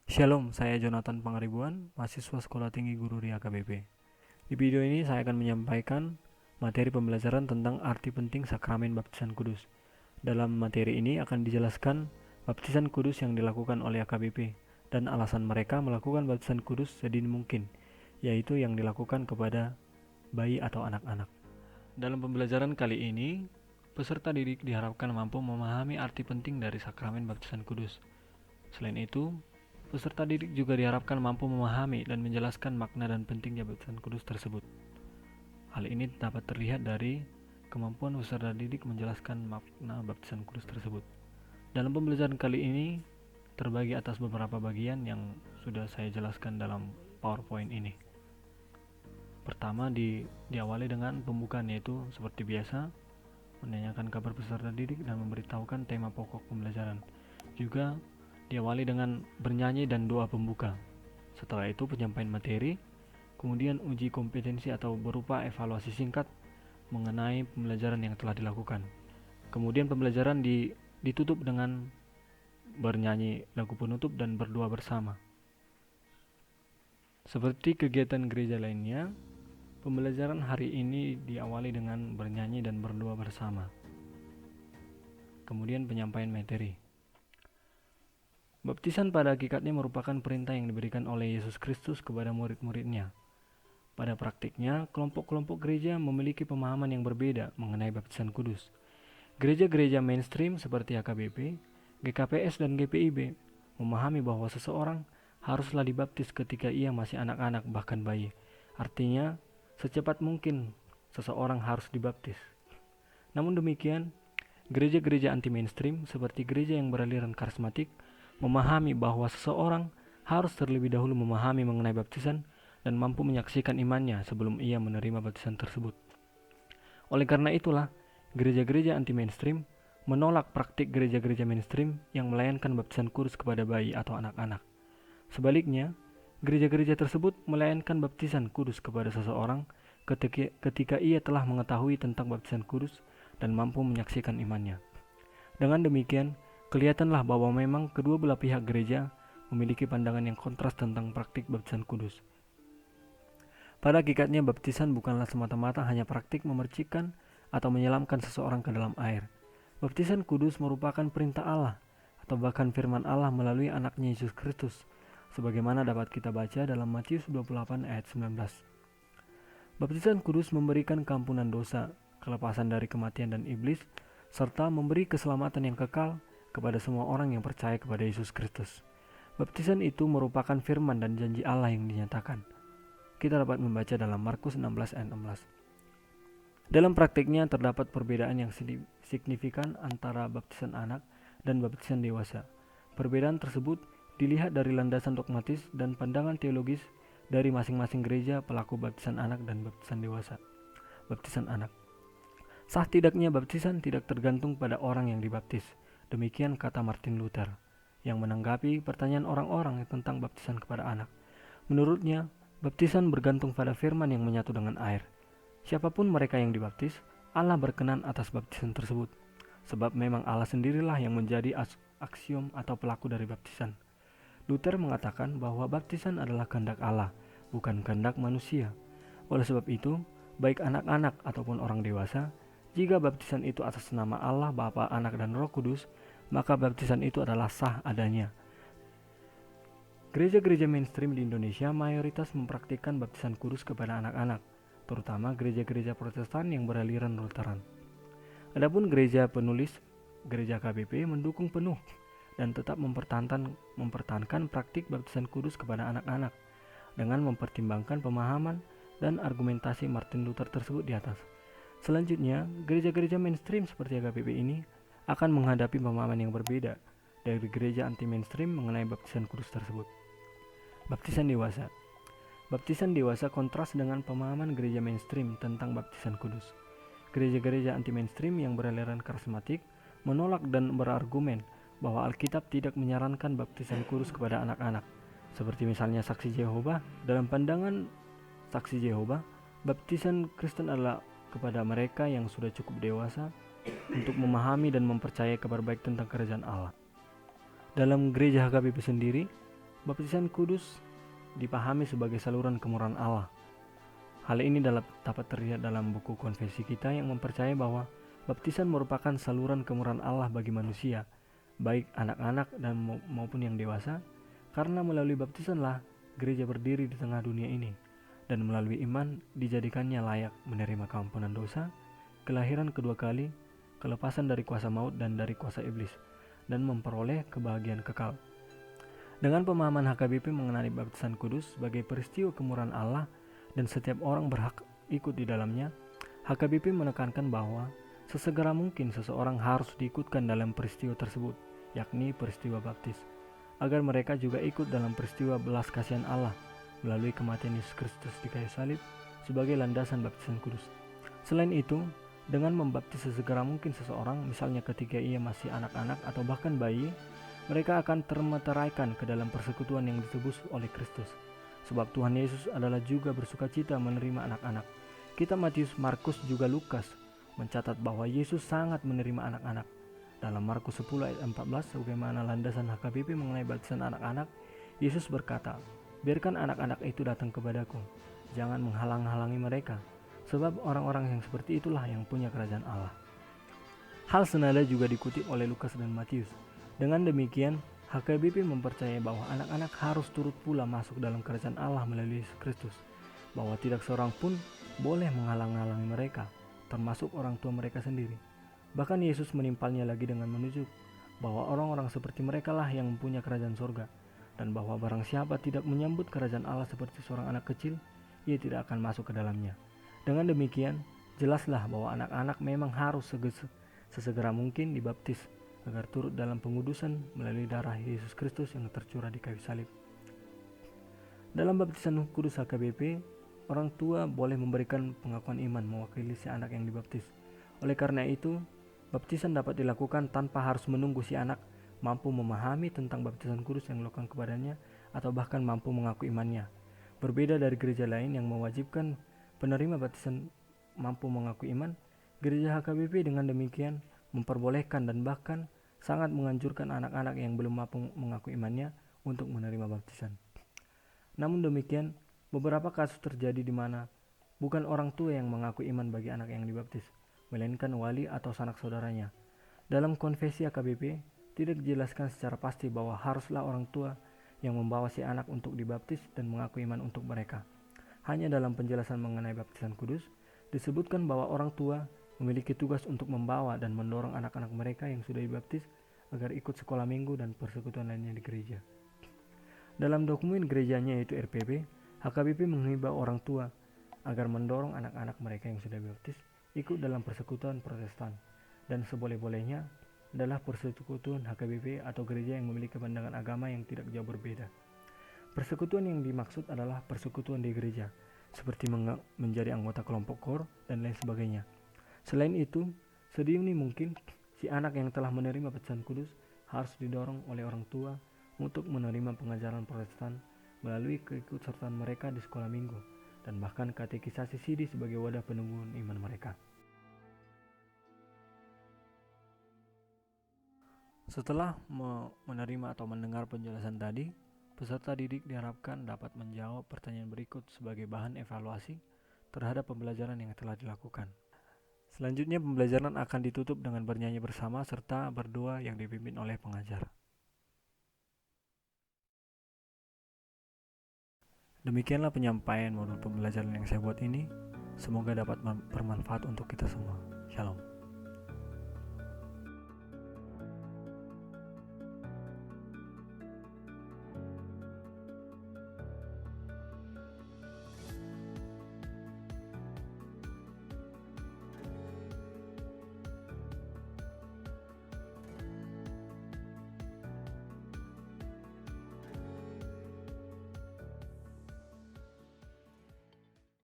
Shalom, saya Jonathan Pangaribuan, mahasiswa Sekolah Tinggi Guru Ria KBP. Di video ini saya akan menyampaikan materi pembelajaran tentang arti penting sakramen baptisan kudus. Dalam materi ini akan dijelaskan baptisan kudus yang dilakukan oleh AKBP dan alasan mereka melakukan baptisan kudus sedini mungkin, yaitu yang dilakukan kepada bayi atau anak-anak. Dalam pembelajaran kali ini, peserta didik diharapkan mampu memahami arti penting dari sakramen baptisan kudus. Selain itu, peserta didik juga diharapkan mampu memahami dan menjelaskan makna dan pentingnya baptisan kudus tersebut. Hal ini dapat terlihat dari kemampuan peserta didik menjelaskan makna baptisan kudus tersebut. Dalam pembelajaran kali ini terbagi atas beberapa bagian yang sudah saya jelaskan dalam PowerPoint ini. Pertama diawali dengan pembukaan, yaitu seperti biasa menanyakan kabar peserta didik dan memberitahukan tema pokok pembelajaran. Juga diawali dengan bernyanyi dan doa pembuka. Setelah itu penyampaian materi, kemudian uji kompetensi atau berupa evaluasi singkat mengenai pembelajaran yang telah dilakukan. Kemudian pembelajaran ditutup dengan bernyanyi lagu penutup dan berdoa bersama. Seperti kegiatan gereja lainnya, pembelajaran hari ini diawali dengan bernyanyi dan berdoa bersama. Kemudian penyampaian materi. Baptisan pada hakikatnya merupakan perintah yang diberikan oleh Yesus Kristus kepada murid-muridnya. Pada praktiknya, kelompok-kelompok gereja memiliki pemahaman yang berbeda mengenai baptisan kudus. Gereja-gereja mainstream seperti AKBP, GKPS, dan GPIB memahami bahwa seseorang haruslah dibaptis ketika ia masih anak-anak bahkan bayi. Artinya, secepat mungkin seseorang harus dibaptis. Namun demikian, gereja-gereja anti-mainstream seperti gereja yang beraliran karismatik memahami bahwa seseorang harus terlebih dahulu memahami mengenai baptisan dan mampu menyaksikan imannya sebelum ia menerima baptisan tersebut. Oleh karena itulah, gereja-gereja anti-mainstream menolak praktik gereja-gereja mainstream yang melayankan baptisan kudus kepada bayi atau anak-anak. Sebaliknya, gereja-gereja tersebut melayankan baptisan kudus kepada seseorang ketika ia telah mengetahui tentang baptisan kudus dan mampu menyaksikan imannya. Dengan demikian, kelihatanlah bahwa memang kedua belah pihak gereja memiliki pandangan yang kontras tentang praktik baptisan kudus. Pada hakikatnya, baptisan bukanlah semata-mata hanya praktik memercikkan atau menyelamkan seseorang ke dalam air. Baptisan kudus merupakan perintah Allah atau bahkan firman Allah melalui anaknya Yesus Kristus, sebagaimana dapat kita baca dalam Matius 28 ayat 19. Baptisan kudus memberikan keampunan dosa, kelepasan dari kematian dan iblis, serta memberi keselamatan yang kekal kepada semua orang yang percaya kepada Yesus Kristus. Baptisan itu merupakan firman dan janji Allah yang dinyatakan. Kita dapat membaca dalam Markus 16 ayat 16. Dalam praktiknya terdapat perbedaan yang signifikan antara baptisan anak dan baptisan dewasa. Perbedaan tersebut dilihat dari landasan dogmatis dan pandangan teologis dari masing-masing gereja pelaku baptisan anak dan baptisan dewasa. Baptisan anak. Sah tidaknya baptisan tidak tergantung pada orang yang dibaptis. Demikian kata Martin Luther, yang menanggapi pertanyaan orang-orang tentang baptisan kepada anak. Menurutnya, baptisan bergantung pada firman yang menyatu dengan air. Siapapun mereka yang dibaptis, Allah berkenan atas baptisan tersebut, sebab memang Allah sendirilah yang menjadi aksiom atau pelaku dari baptisan. Luther mengatakan bahwa baptisan adalah kehendak Allah, bukan kehendak manusia. Oleh sebab itu, baik anak-anak ataupun orang dewasa, jika baptisan itu atas nama Allah, Bapa, Anak, dan Roh Kudus, maka baptisan itu adalah sah adanya. Gereja-gereja mainstream di Indonesia mayoritas mempraktikkan baptisan kudus kepada anak-anak, terutama gereja-gereja Protestan yang beraliran Lutheran. Adapun gereja penulis, gereja KBP mendukung penuh dan tetap mempertahankan praktik baptisan kudus kepada anak-anak dengan mempertimbangkan pemahaman dan argumentasi Martin Luther tersebut di atas. Selanjutnya, gereja-gereja mainstream seperti AKBP ini akan menghadapi pemahaman yang berbeda dari gereja anti-mainstream mengenai baptisan kudus tersebut. Baptisan dewasa. Baptisan dewasa kontras dengan pemahaman gereja mainstream tentang baptisan kudus. Gereja-gereja anti-mainstream yang beraliran karismatik menolak dan berargumen bahwa Alkitab tidak menyarankan baptisan kudus kepada anak-anak. Seperti misalnya Saksi Yehova, dalam pandangan Saksi Yehova, baptisan Kristen adalah kepada mereka yang sudah cukup dewasa untuk memahami dan mempercayai kabar baik tentang kerajaan Allah. Dalam gereja HKBP sendiri, Baptisan kudus dipahami sebagai saluran kemurahan Allah. Hal ini dapat terlihat dalam buku konfesi kita yang mempercayai bahwa baptisan merupakan saluran kemurahan Allah bagi manusia, baik anak-anak dan maupun yang dewasa, karena melalui baptisanlah gereja berdiri di tengah dunia ini, dan melalui iman dijadikannya layak menerima keampunan dosa, kelahiran kedua kali, kelepasan dari kuasa maut dan dari kuasa iblis, dan memperoleh kebahagiaan kekal. Dengan pemahaman HKBP mengenai baptisan kudus sebagai peristiwa kemurahan Allah dan setiap orang berhak ikut di dalamnya, HKBP menekankan bahwa sesegera mungkin seseorang harus diikutkan dalam peristiwa tersebut, yakni peristiwa baptis, agar mereka juga ikut dalam peristiwa belas kasihan Allah melalui kematian Yesus Kristus di kayu salib sebagai landasan baptisan kudus. Selain itu, dengan membaptis sesegera mungkin seseorang, misalnya ketika ia masih anak-anak atau bahkan bayi, mereka akan termeteraikan ke dalam persekutuan yang ditebus oleh Kristus. Sebab Tuhan Yesus adalah juga bersukacita menerima anak-anak. Kitab Matius, Markus, juga Lukas mencatat bahwa Yesus sangat menerima anak-anak. Dalam Markus 10 ayat 14, sebagaimana landasan HKBP mengenai baptisan anak-anak, Yesus berkata, "Biarkan anak-anak itu datang kepadaku, jangan menghalang-halangi mereka, sebab orang-orang yang seperti itulah yang punya kerajaan Allah." Hal senada juga dikutip oleh Lukas dan Matius. Dengan demikian, HKBP mempercayai bahwa anak-anak harus turut pula masuk dalam kerajaan Allah melalui Yesus Kristus, bahwa tidak seorang pun boleh menghalang-halangi mereka, termasuk orang tua mereka sendiri. Bahkan Yesus menimpalnya lagi dengan menunjuk bahwa orang-orang seperti mereka lah yang mempunyai kerajaan surga, dan bahwa barang siapa tidak menyambut kerajaan Allah seperti seorang anak kecil, ia tidak akan masuk ke dalamnya. Dengan demikian, jelaslah bahwa anak-anak memang harus sesegera mungkin dibaptis agar turut dalam pengudusan melalui darah Yesus Kristus yang tercurah di kayu salib. Dalam baptisan kudus HKBP, orang tua boleh memberikan pengakuan iman mewakili si anak yang dibaptis. Oleh karena itu, baptisan dapat dilakukan tanpa harus menunggu si anak mampu memahami tentang baptisan kudus yang dilakukan kepadanya atau bahkan mampu mengaku imannya. Berbeda dari gereja lain yang mewajibkan penerima baptisan mampu mengaku iman, gereja HKBP dengan demikian memperbolehkan dan bahkan sangat menganjurkan anak-anak yang belum mampu mengaku imannya untuk menerima baptisan. Namun demikian, beberapa kasus terjadi di mana bukan orang tua yang mengaku iman bagi anak yang dibaptis, melainkan wali atau sanak saudaranya. Dalam konfesi HKBP, tidak dijelaskan secara pasti bahwa haruslah orang tua yang membawa si anak untuk dibaptis dan mengaku iman untuk mereka. Hanya dalam penjelasan mengenai baptisan kudus, disebutkan bahwa orang tua memiliki tugas untuk membawa dan mendorong anak-anak mereka yang sudah dibaptis agar ikut sekolah minggu dan persekutuan lainnya di gereja. Dalam dokumen gerejanya yaitu RPB, HKBP menghimbau orang tua agar mendorong anak-anak mereka yang sudah dibaptis ikut dalam persekutuan Protestan, dan seboleh-bolehnya adalah persekutuan HKBP atau gereja yang memiliki pandangan agama yang tidak jauh berbeda. Persekutuan yang dimaksud adalah persekutuan di gereja, seperti menjadi anggota kelompok KOR dan lain sebagainya. Selain itu, sedini mungkin si anak yang telah menerima baptisan kudus harus didorong oleh orang tua untuk menerima pengajaran Protestan melalui keikutsertaan mereka di sekolah minggu dan bahkan katekisasi sidi sebagai wadah penumbuhan iman mereka. Setelah menerima atau mendengar penjelasan tadi, peserta didik diharapkan dapat menjawab pertanyaan berikut sebagai bahan evaluasi terhadap pembelajaran yang telah dilakukan. Selanjutnya pembelajaran akan ditutup dengan bernyanyi bersama serta berdoa yang dipimpin oleh pengajar. Demikianlah penyampaian modul pembelajaran yang saya buat ini. Semoga dapat bermanfaat untuk kita semua. Shalom.